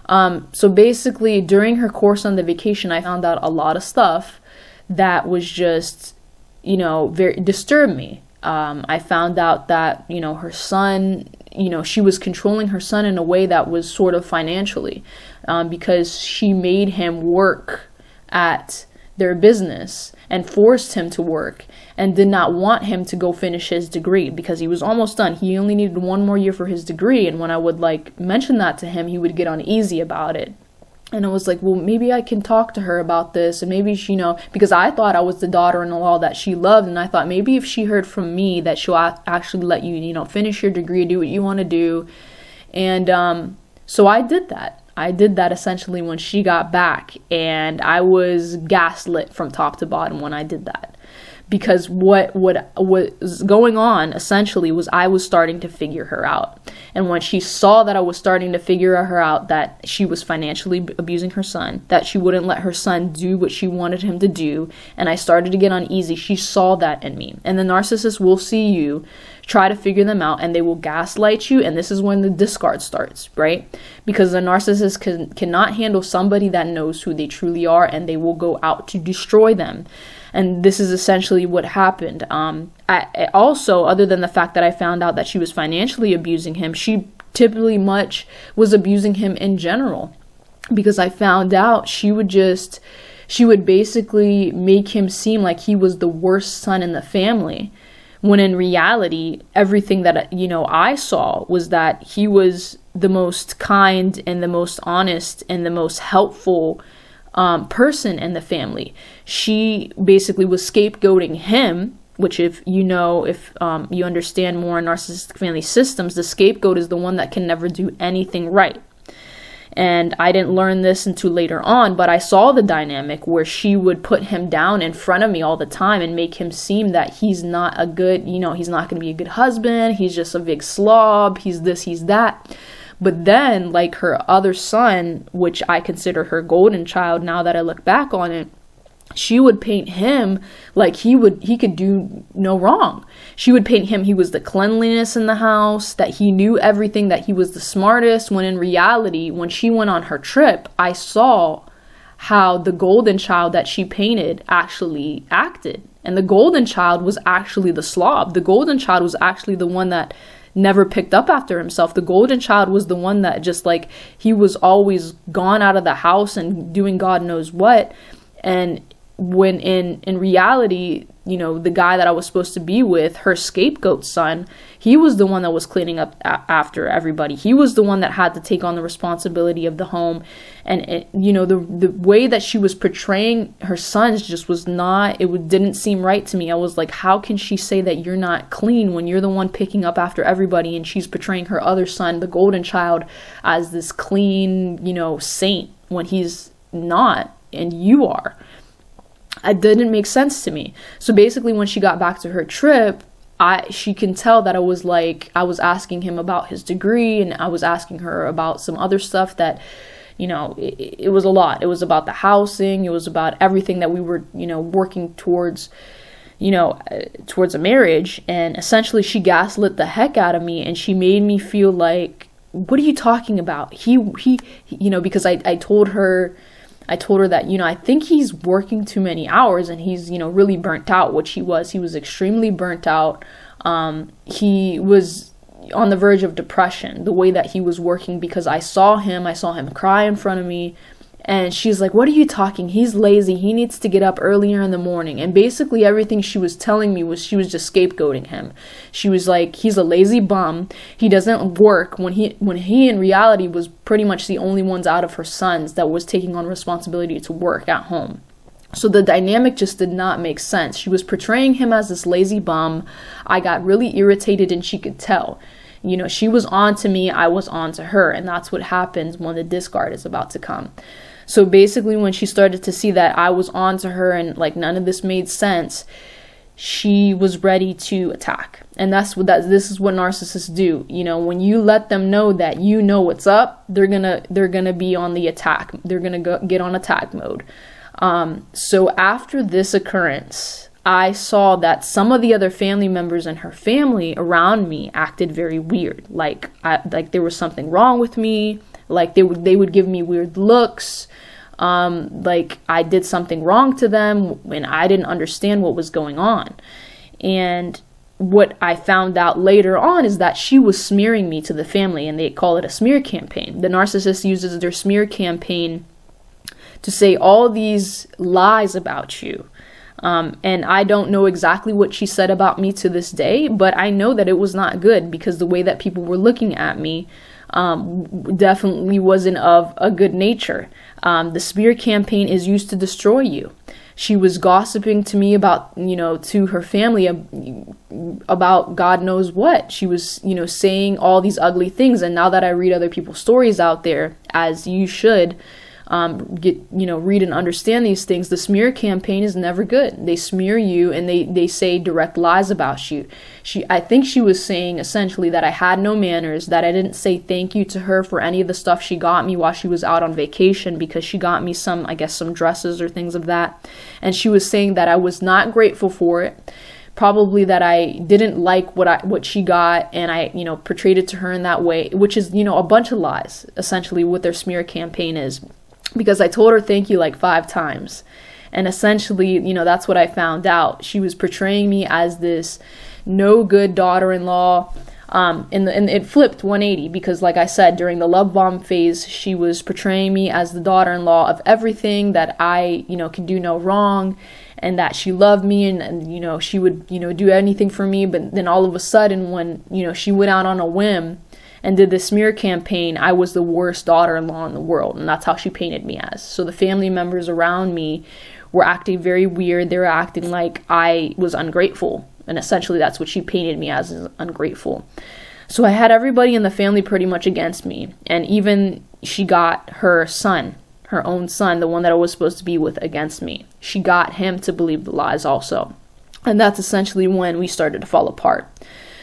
So basically, during her course on the vacation, I found out a lot of stuff that was just, very disturbed me. I found out that, her son, she was controlling her son in a way that was sort of financially, because she made him work at their business and forced him to work and did not want him to go finish his degree because he was almost done. He only needed 1 more year for his degree. And when I would mention that to him, he would get uneasy about it. And I was like, well, maybe I can talk to her about this. And maybe she, because I thought I was the daughter-in-law that she loved. And I thought maybe if she heard from me that she'll actually let you, finish your degree, do what you want to do. And so I did that. I did that essentially when she got back, and I was gaslit from top to bottom when I did that. Because what was going on essentially was I was starting to figure her out. And when she saw that I was starting to figure her out, that she was financially abusing her son, that she wouldn't let her son do what she wanted him to do, and I started to get uneasy, she saw that in me. And the narcissist will see you, try to figure them out, and they will gaslight you, and this is when the discard starts, right? Because the narcissist cannot handle somebody that knows who they truly are, and they will go out to destroy them. And this is essentially what happened. I also, other than the fact that I found out that she was financially abusing him, she typically was abusing him in general. Because I found out she would basically make him seem like he was the worst son in the family. When in reality, everything that, I saw was that he was the most kind and the most honest and the most helpful person in the family. She basically was scapegoating him, which if you understand more in narcissistic family systems, the scapegoat is the one that can never do anything right. And I didn't learn this until later on, but I saw the dynamic where she would put him down in front of me all the time and make him seem that he's not a good, he's not going to be a good husband. He's just a big slob. He's this, he's that. But then, like her other son, which I consider her golden child now that I look back on it, she would paint him like he could do no wrong. She would paint him, he was the cleanliness in the house, that he knew everything, that he was the smartest, when in reality, when she went on her trip, I saw how the golden child that she painted actually acted. And the golden child was actually the slob. The golden child was actually the one that never picked up after himself. The golden child was the one that just he was always gone out of the house and doing God knows what. And when in reality, the guy that I was supposed to be with, her scapegoat son, he was the one that was cleaning up after everybody. He was the one that had to take on the responsibility of the home. And the way that she was portraying her sons just was not, didn't seem right to me. I was like, how can she say that you're not clean when you're the one picking up after everybody, and she's portraying her other son, the golden child, as this clean, saint, when he's not, and you are. It didn't make sense to me. So basically, when she got back to her trip, she can tell that I was asking him about his degree, and I was asking her about some other stuff that, it was a lot. It was about the housing. It was about everything that we were, working towards, towards a marriage. And essentially, she gaslit the heck out of me, and she made me feel like, what are you talking about? He because I told her that, I think he's working too many hours, and he's, really burnt out, which he was. He was extremely burnt out. He was on the verge of depression, the way that he was working, because I saw him cry in front of me. And she's like, what are you talking? He's lazy. He needs to get up earlier in the morning. And basically everything she was telling me was she was just scapegoating him. She was like, he's a lazy bum. He doesn't work, when he in reality was pretty much the only ones out of her sons that was taking on responsibility to work at home. So the dynamic just did not make sense. She was portraying him as this lazy bum. I got really irritated, and she could tell. She was on to me, I was on to her. And that's what happens when the discard is about to come. So basically, when she started to see that I was on to her and none of this made sense, she was ready to attack. And this is what narcissists do. When you let them know that what's up, they're gonna be on the attack. They're gonna get on attack mode. So after this occurrence, I saw that some of the other family members in her family around me acted very weird. Like there was something wrong with me. Like they would give me weird looks, like I did something wrong to them and I didn't understand what was going on. And what I found out later on is that she was smearing me to the family, and they call it a smear campaign. The narcissist uses their smear campaign to say all these lies about you. And I don't know exactly what she said about me to this day, but I know that it was not good, because the way that people were looking at me definitely wasn't of a good nature. The smear campaign is used to destroy you. She was gossiping to me about, to her family about God knows what. She was, saying all these ugly things. And now that I read other people's stories out there, as you should, read and understand these things, the smear campaign is never good. They smear you and they say direct lies about you. I think she was saying essentially that I had no manners, that I didn't say thank you to her for any of the stuff she got me while she was out on vacation, because she got me some dresses or things of that. And she was saying that I was not grateful for it. Probably that I didn't like what she got, and I, portrayed it to her in that way, which is, a bunch of lies, essentially what their smear campaign is. Because I told her thank you like 5 times. And essentially, that's what I found out. She was portraying me as this no good daughter-in-law. And it flipped 180, because like I said, during the love bomb phase, she was portraying me as the daughter-in-law of everything, that I, can do no wrong, and that she loved me, and she would, do anything for me. But then all of a sudden, when, she went out on a whim and did the smear campaign, I was the worst daughter-in-law in the world, and that's how she painted me as. So the family members around me were acting very weird. They were acting like I was ungrateful, and essentially that's what she painted me as, is ungrateful. So I had everybody in the family pretty much against me, and even she got her son, her own son, the one that I was supposed to be with, against me. She got him to believe the lies also, and that's essentially when we started to fall apart.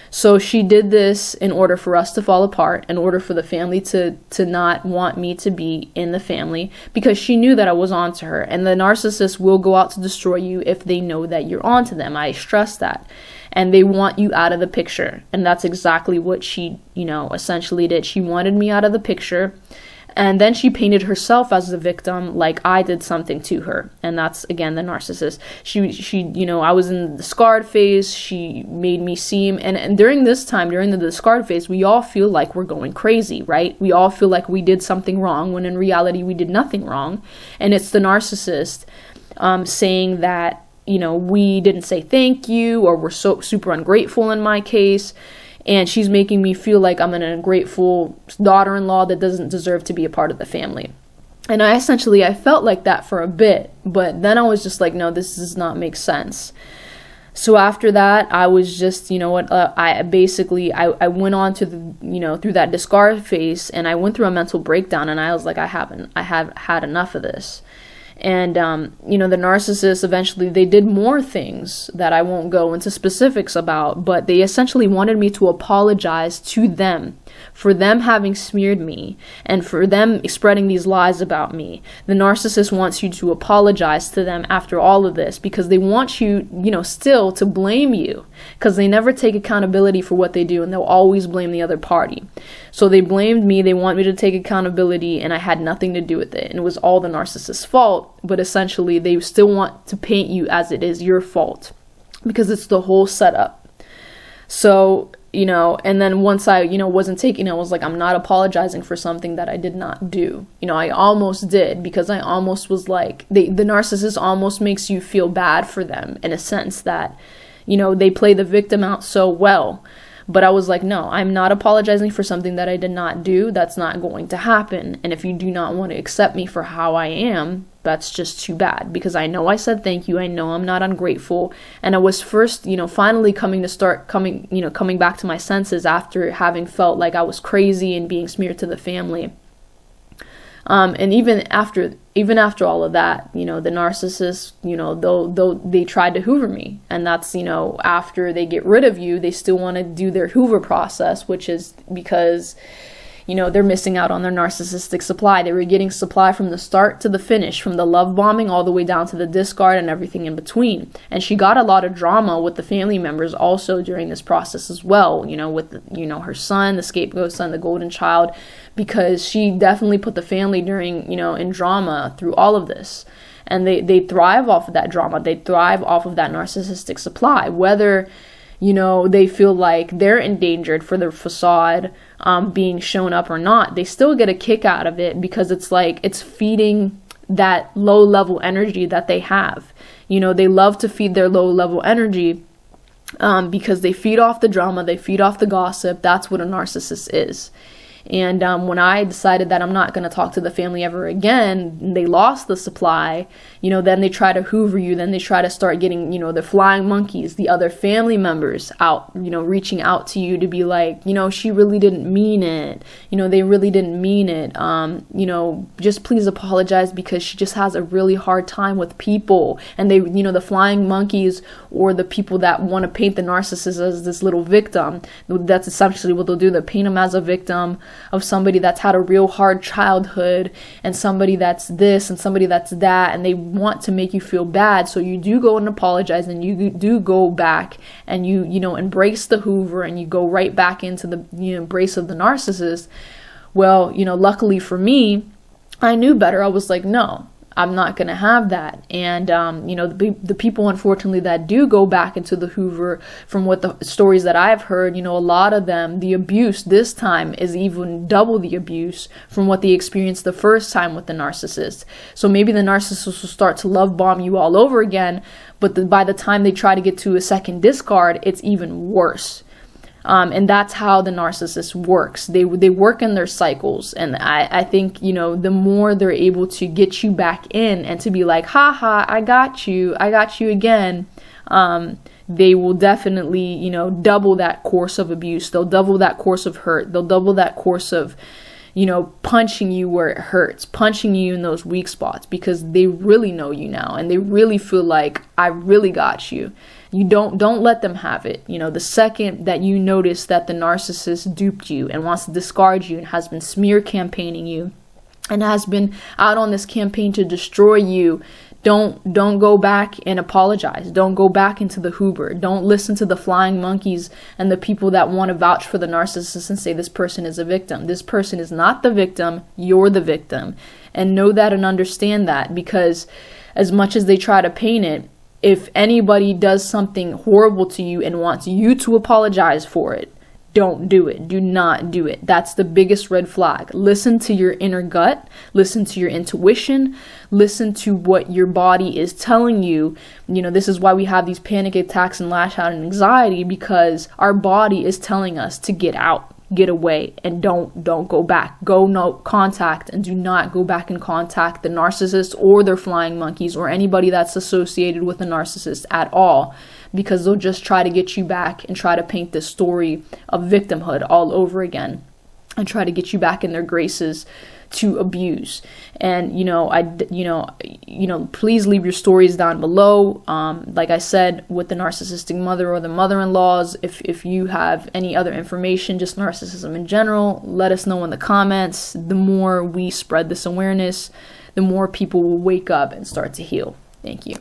So she did this in order for us to fall apart, in order for the family to not want me to be in the family, because she knew that I was onto her. And the narcissist will go out to destroy you if they know that you're onto them. I stress that. And they want you out of the picture. And that's exactly what she, essentially did. She wanted me out of the picture. And then she painted herself as the victim, like I did something to her. And that's, again, the narcissist. She I was in the discard phase. She made me seem, and during this time, during the discard phase, we all feel like we're going crazy, right? We all feel like we did something wrong, when in reality, we did nothing wrong. And it's the narcissist saying that, we didn't say thank you, or we're so super ungrateful in my case. And she's making me feel like I'm an ungrateful daughter-in-law that doesn't deserve to be a part of the family. And I felt like that for a bit, but then I was just like, no, this does not make sense. So after that, I was just, I went on to the, through that discard phase, and I went through a mental breakdown, and I was like, I have had enough of this. And, the narcissists eventually, they did more things that I won't go into specifics about, but they essentially wanted me to apologize to them for them having smeared me and for them spreading these lies about me. The narcissist wants you to apologize to them after all of this, because they want you, still to blame you, because they never take accountability for what they do, and they'll always blame the other party. So they blamed me. They want me to take accountability, and I had nothing to do with it. And it was all the narcissist's fault, but essentially they still want to paint you as it is your fault, because it's the whole setup. So, and then once I, wasn't taking it, I was like, I'm not apologizing for something that I did not do. I almost did, because I almost was like, the narcissist almost makes you feel bad for them, in a sense that, they play the victim out so well. But I was like, no, I'm not apologizing for something that I did not do. That's not going to happen. And if you do not want to accept me for how I am, that's just too bad, because I know I said thank you. I know I'm not ungrateful. And I was first, finally coming back to my senses after having felt like I was crazy and being smeared to the family. And even after all of that, the narcissist, they tried to hoover me. And that's, after they get rid of you, they still want to do their hoover process, which is because, they're missing out on their narcissistic supply. They were getting supply from the start to the finish, from the love bombing all the way down to the discard and everything in between. And she got a lot of drama with the family members also during this process as well, with her son, the scapegoat son, the golden child, because she definitely put the family in drama through all of this. And they thrive off of that drama. They thrive off of that narcissistic supply, whether they feel like they're endangered for their facade being shown up or not. They still get a kick out of it, because it's like it's feeding that low level energy that they have. They love to feed their low level energy because they feed off the drama, they feed off the gossip. That's what a narcissist is. And when I decided that I'm not going to talk to the family ever again, they lost the supply, then they try to hoover you. Then they try to start getting, the flying monkeys, the other family members out, reaching out to you to be like, she really didn't mean it. They really didn't mean it. Just please apologize, because she just has a really hard time with people. And they, the flying monkeys, or the people that want to paint the narcissist as this little victim. That's essentially what they'll do. They'll paint him as a victim of somebody that's had a real hard childhood, and somebody that's this and somebody that's that, and they want to make you feel bad. So you do go and apologize, and you do go back and you embrace the hoover, and you go right back into the embrace of the narcissist. Well, luckily for me, I knew better. I was like, no, I'm not going to have that. And, the people, unfortunately, that do go back into the hoover, from what the stories that I've heard, a lot of them, the abuse this time is even double the abuse from what they experienced the first time with the narcissist. So maybe the narcissist will start to love bomb you all over again, but by the time they try to get to a second discard, it's even worse. And that's how the narcissist works. They work in their cycles. And I think, the more they're able to get you back in and to be like, ha, I got you again, they will definitely, double that course of abuse. They'll double that course of hurt. They'll double that course of, punching you where it hurts, punching you in those weak spots, because they really know you now, and they really feel like, I really got you. You don't let them have it. The second that you notice that the narcissist duped you and wants to discard you and has been smear campaigning you and has been out on this campaign to destroy you, don't go back and apologize. Don't go back into the hoover. Don't listen to the flying monkeys and the people that want to vouch for the narcissist and say this person is a victim. This person is not the victim. You're the victim. And know that and understand that, because as much as they try to paint it, if anybody does something horrible to you and wants you to apologize for it, don't do it. Do not do it. That's the biggest red flag. Listen to your inner gut. Listen to your intuition. Listen to what your body is telling you. This is why we have these panic attacks and lash out and anxiety, because our body is telling us to get out, get away, and don't go back. Go no contact, and do not go back and contact the narcissist or their flying monkeys or anybody that's associated with the narcissist at all, because they'll just try to get you back and try to paint this story of victimhood all over again and try to get you back in their graces to abuse. And please leave your stories down below. Like I said, with the narcissistic mother or the mother-in-laws, if you have any other information, just narcissism in general, let us know in the comments. The more we spread this awareness, the more people will wake up and start to heal. Thank you.